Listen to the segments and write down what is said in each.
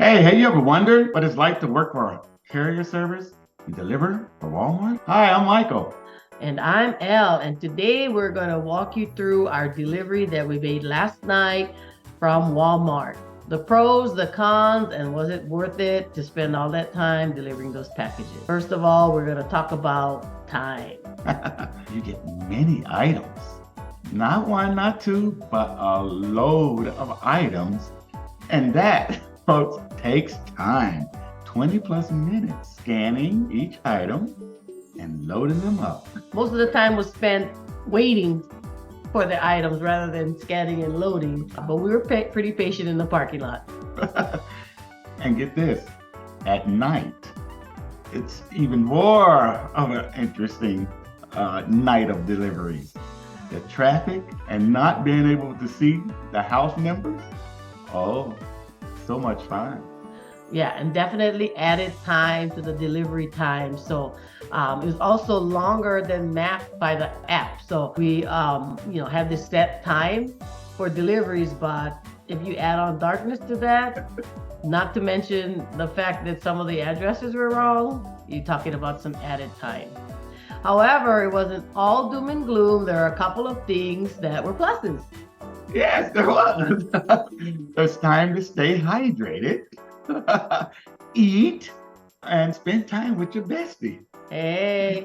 Hey, have you ever wondered what it's like to work for a courier service and deliver for Walmart? Hi, I'm Michael. And I'm Elle, and today we're going to walk you through our delivery that we made last night from Walmart. The pros, the cons, and was it worth it to spend all that time delivering those packages? First of all, we're going to talk about time. You get many items. Not one, not two, but a load of items. And that, folks, takes time. 20 plus minutes scanning each item and loading them up. Most of the time was spent waiting for the items rather than scanning and loading, but we were pretty patient in the parking lot. And get this, at night, it's even more of an interesting night of deliveries. The traffic and not being able to see the house numbers. Oh, so much fun. Yeah, and definitely added time to the delivery time. So it was also longer than mapped by the app. So we, have this set time for deliveries, but if you add on darkness to that, not to mention the fact that some of the addresses were wrong, you're talking about some added time. However, it wasn't all doom and gloom. There are a couple of things that were pluses. Yes, there was. It's time to stay hydrated, eat, and spend time with your bestie. Hey,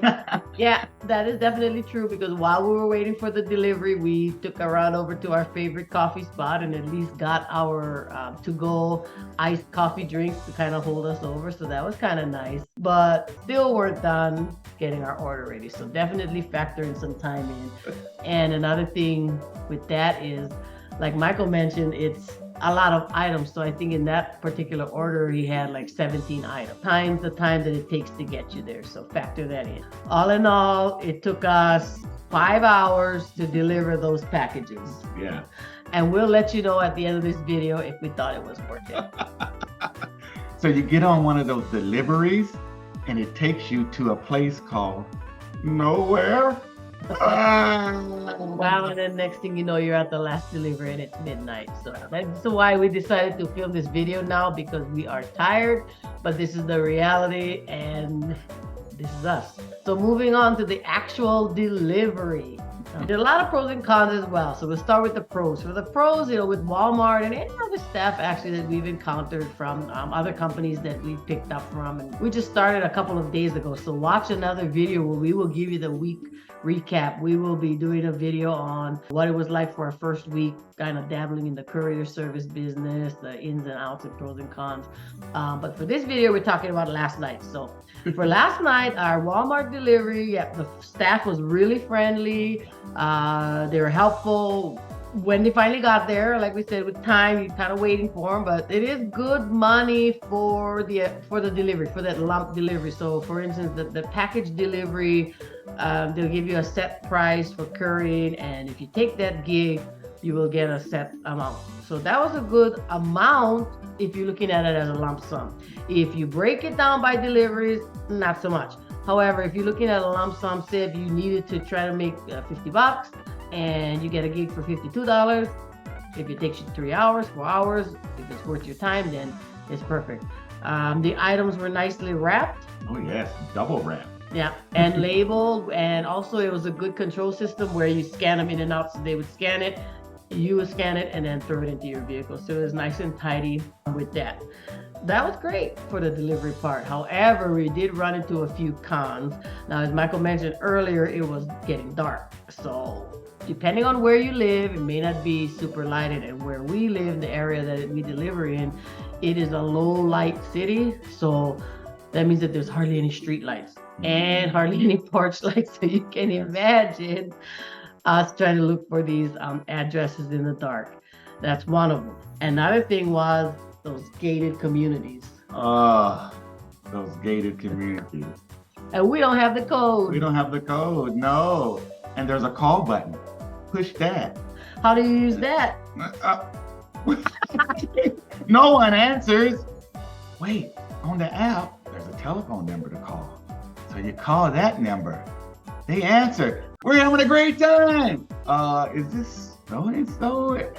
yeah, that is definitely true because while we were waiting for the delivery, we took a run over to our favorite coffee spot and at least got our to-go iced coffee drinks to kind of hold us over. So that was kind of nice, but still weren't done getting our order ready. So definitely factor in some time in. And another thing with that is, like Michael mentioned, it's a lot of items. So I think in that particular order, he had like 17 items times the time that it takes to get you there. So factor that in. All in all, it took us 5 hours to deliver those packages. Yeah. And we'll let you know at the end of this video if we thought it was worth it. So you get on one of those deliveries and it takes you to a place called nowhere. Wow, and then next thing you know, you're at the last delivery and it's midnight. So that's why we decided to film this video now, because we are tired, but this is the reality and this is us. So moving on to the actual delivery. There's a lot of pros and cons as well. So we'll start with the pros. For the pros, with Walmart and any other staff actually that we've encountered from other companies that we've picked up from. And we just started a couple of days ago. So watch another video where we will give you the week recap. We will be doing a video on what it was like for our first week, kind of dabbling in the courier service business, the ins and outs and pros and cons. But for this video, we're talking about last night. So for last night, our Walmart delivery, the staff was really friendly. They were helpful when they finally got there. Like we said, with time, you're kind of waiting for them, but it is good money for the delivery, for that lump delivery. So for instance, the package delivery, they'll give you a set price for couriering, and if you take that gig, you will get a set amount. So that was a good amount if you're looking at it as a lump sum. If you break it down by deliveries, not so much. However, if you're looking at a lump sum, say if you needed to try to make $50 and you get a gig for $52, if it takes you 3 hours, 4 hours, if it's worth your time, then it's perfect. The items were nicely wrapped. Oh yes, double wrap. Yeah, and labeled, and also it was a good control system where you scan them in and out. So they would scan it, you would scan it, and then throw it into your vehicle. So it was nice and tidy with that. That was great for the delivery part. However, we did run into a few cons. Now, as Michael mentioned earlier, it was getting dark. So depending on where you live, it may not be super lighted. And where we live, the area that we deliver in, it is a low light city. So that means that there's hardly any street lights and hardly any porch lights. So you can imagine us trying to look for these addresses in the dark. That's one of them. Another thing was those gated communities. Those gated communities. And we don't have the code. We don't have the code, no. And there's a call button. Push that. How do you use that? No one answers. Wait, on the app, there's a telephone number to call. So you call that number. They answer. We're having a great time. Is this so and so?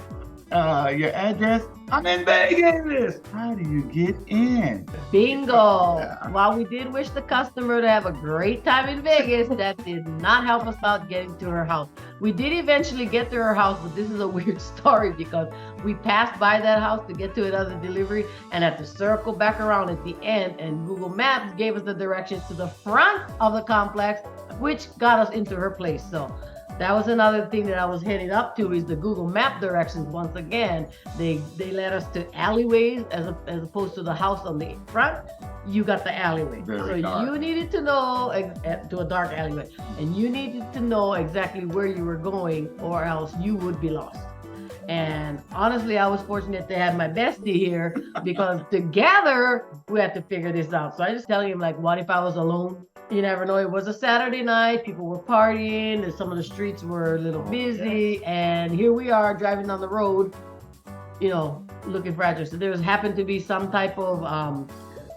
your address? I'm in Vegas. How do you get in? Bingo. Yeah. While we did wish the customer to have a great time in Vegas, that did not help us out getting to her house. We did eventually get to her house, but this is a weird story because we passed by that house to get to another delivery and had to circle back around at the end, and Google Maps gave us the directions to the front of the complex, which got us into her place. So that was another thing that I was heading up to, is the Google Map directions. Once again, they led us to alleyways as opposed to the house on the front. You got the alleyway. Very so dark. you needed to know to a dark alleyway, and you needed to know exactly where you were going, or else you would be lost. And honestly, I was fortunate to have my bestie here because together we had to figure this out. So I just telling him, like, what if I was alone? You never know. It was a Saturday night. People were partying, and some of the streets were a little busy. And here we are driving down the road, looking for address. So there happened to be some type of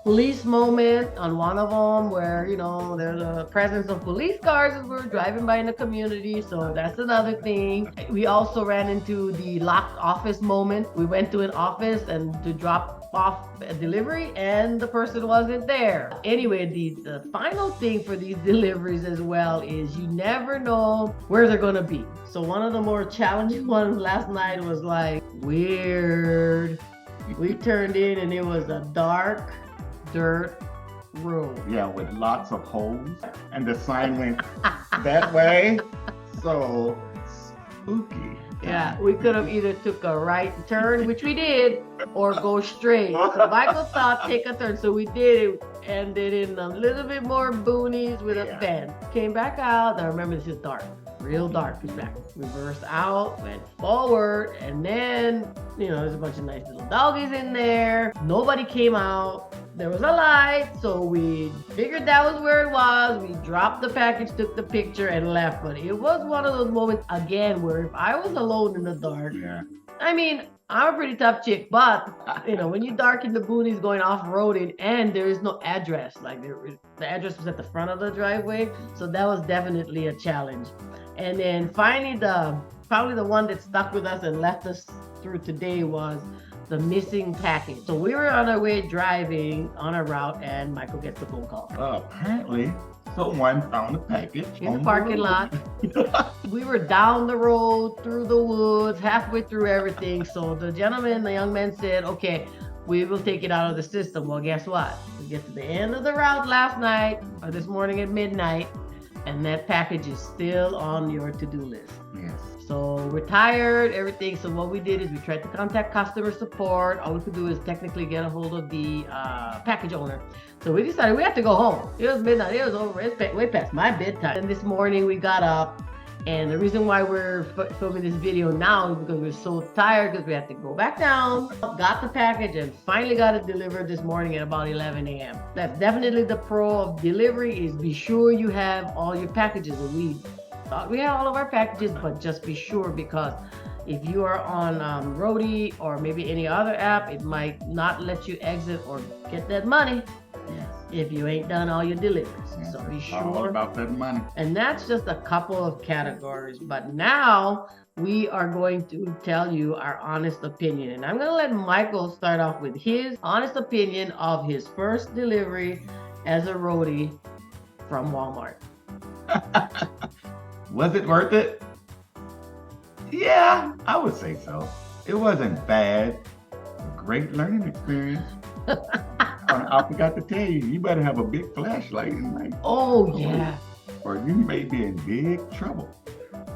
police moment on one of them where, there's a presence of police cars as we're driving by in the community. So that's another thing. We also ran into the locked office moment. We went to an office and to drop off a delivery, and the person wasn't there. Anyway, the final thing for these deliveries as well is you never know where they're gonna be. So one of the more challenging ones last night was like weird. We turned in and it was a dark dirt road. Yeah, with lots of holes, and the sign went that way. So spooky. Yeah, we could have either took a right turn, which we did, or go straight. So Michael thought take a turn, so we did it. Ended in a little bit more boonies with a bend. Came back out. Now remember, this is dark, real dark. He's back. Reversed out, went forward, and then there's a bunch of nice little doggies in there. Nobody came out. There was a light, so we figured that was where it was. We dropped the package, took the picture, and left. But it was one of those moments again where if I was alone in the dark, I mean, I'm a pretty tough chick, but when you dark in the boonies going off-roading and there is no address, like the address was at the front of the driveway, so that was definitely a challenge. And then finally, probably the one that stuck with us and left us through today was the missing package. So we were on our way driving on a route, and Michael gets the phone call. Apparently, someone found a package In the parking lot. We were down the road, through the woods, halfway through everything. So the young man said, okay, we will take it out of the system. Well, guess what? We get to the end of the route last night, or this morning at midnight, and that package is still on your to-do list. Yes. So we're tired, everything. So what we did is we tried to contact customer support. All we could do is technically get a hold of the package owner. So we decided we have to go home. It was midnight. It was over. It's way past my bedtime. And this morning we got up. And the reason why we're filming this video now is because we're so tired, because we had to go back down, got the package, and finally got it delivered this morning at about 11 a.m. That's definitely the pro of delivery, is be sure you have all your packages. We thought we had all of our packages, but just be sure, because if you are on Roadie or maybe any other app, it might not let you exit or get that money if you ain't done all your deliveries. So be sure. All about that money. And that's just a couple of categories. But now we are going to tell you our honest opinion. And I'm going to let Michael start off with his honest opinion of his first delivery as a roadie from Walmart. Was it worth it? Yeah, I would say so. It wasn't bad. A great learning experience. I forgot to tell you, you better have a big flashlight in night. Oh, yeah. Or you may be in big trouble.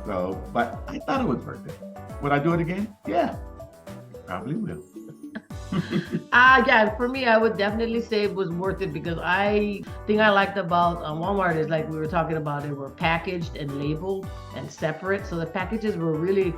So, but I thought it was worth it. Would I do it again? Yeah, probably will. Yeah, for me, I would definitely say it was worth it, because I think I liked about Walmart is, like we were talking about, they were packaged and labeled and separate. So the packages were really,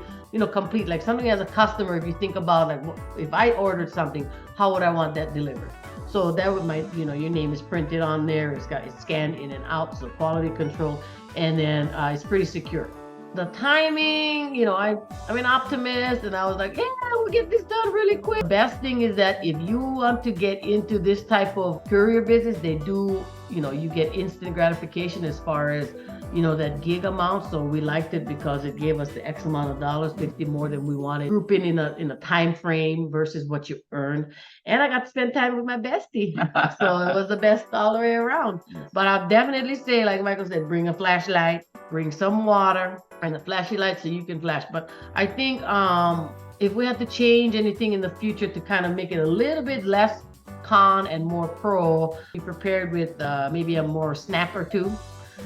complete. Like something as a customer, if you think about, like, if I ordered something, how would I want that delivered? So that would your name is printed on there. It's scanned in and out, so quality control, and then it's pretty secure. The timing, I'm an optimist, and I was like, yeah, we'll get this done really quick. The best thing is that if you want to get into this type of courier business, they do, you get instant gratification as far as, that gig amount. So we liked it because it gave us the X amount of dollars, 50 more than we wanted, grouping in a time frame versus what you earned. And I got to spend time with my bestie. So it was the best all the way around. But I'll definitely say, like Michael said, bring a flashlight, bring some water and a flashy light so you can flash. But I think if we have to change anything in the future to kind of make it a little bit less con and more pro, be prepared with maybe a more snap or two.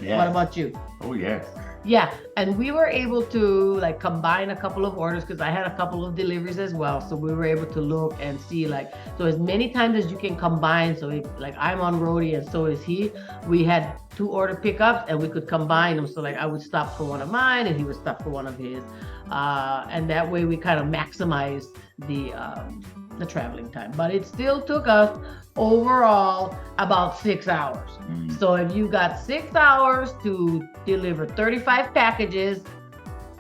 Yes. What about you? Oh, yes. Yeah, and we were able to like combine a couple of orders because I had a couple of deliveries as well. So we were able to look and see so as many times as you can combine. So like I'm on Roadie and so is he. We had 2 order pickups and we could combine them. So like I would stop for one of mine and he would stop for one of his. And that way we kind of maximized the traveling time. But it still took us overall about 6 hours. So if you got 6 hours to deliver 35 packages,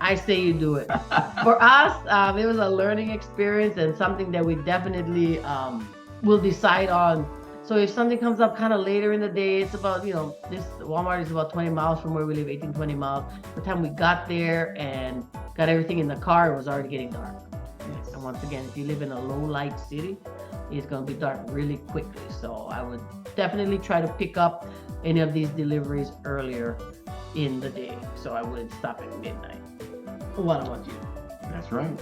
I say you do it. For us, it was a learning experience and something that we definitely will decide on. So if something comes up kind of later in the day, it's about, this Walmart is about 20 miles from where we live, 18, 20 miles. By the time we got there and got everything in the car, it was already getting dark. And once again, if you live in a low light city, it's going to be dark really quickly. So I would definitely try to pick up any of these deliveries earlier in the day. So I wouldn't stop at midnight. What about you? That's right.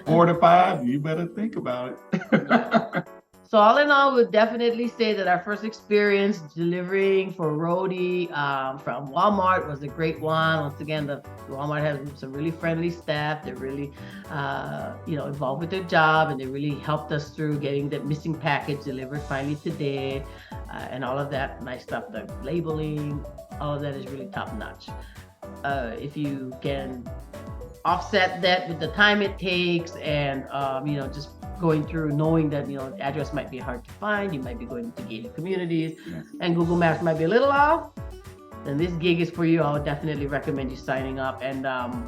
4 to 5, you better think about it. So all in all, we'll definitely say that our first experience delivering for Roadie from Walmart was a great one. Once again, the Walmart has some really friendly staff. They're really, involved with their job, and they really helped us through getting that missing package delivered finally today, and all of that nice stuff. The labeling, all of that is really top notch. If you can offset that with the time it takes and, just going through knowing that, the address might be hard to find, you might be going to gated communities and Google Maps might be a little off, then this gig is for you. I would definitely recommend you signing up and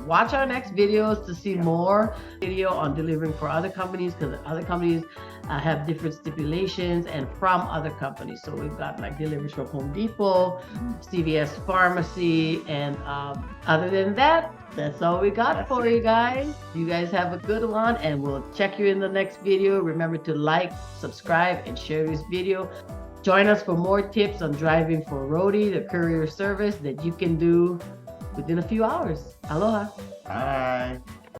watch our next videos to see more video on delivering for other companies, because other companies have different stipulations and from other companies. So we've got like deliveries from Home Depot, CVS Pharmacy, and other than that, that's all we got for you guys. You guys have a good one and we'll check you in the next video. Remember to like, subscribe, and share this video. Join us for more tips on driving for Roadie, the courier service that you can do within a few hours. Aloha. Bye.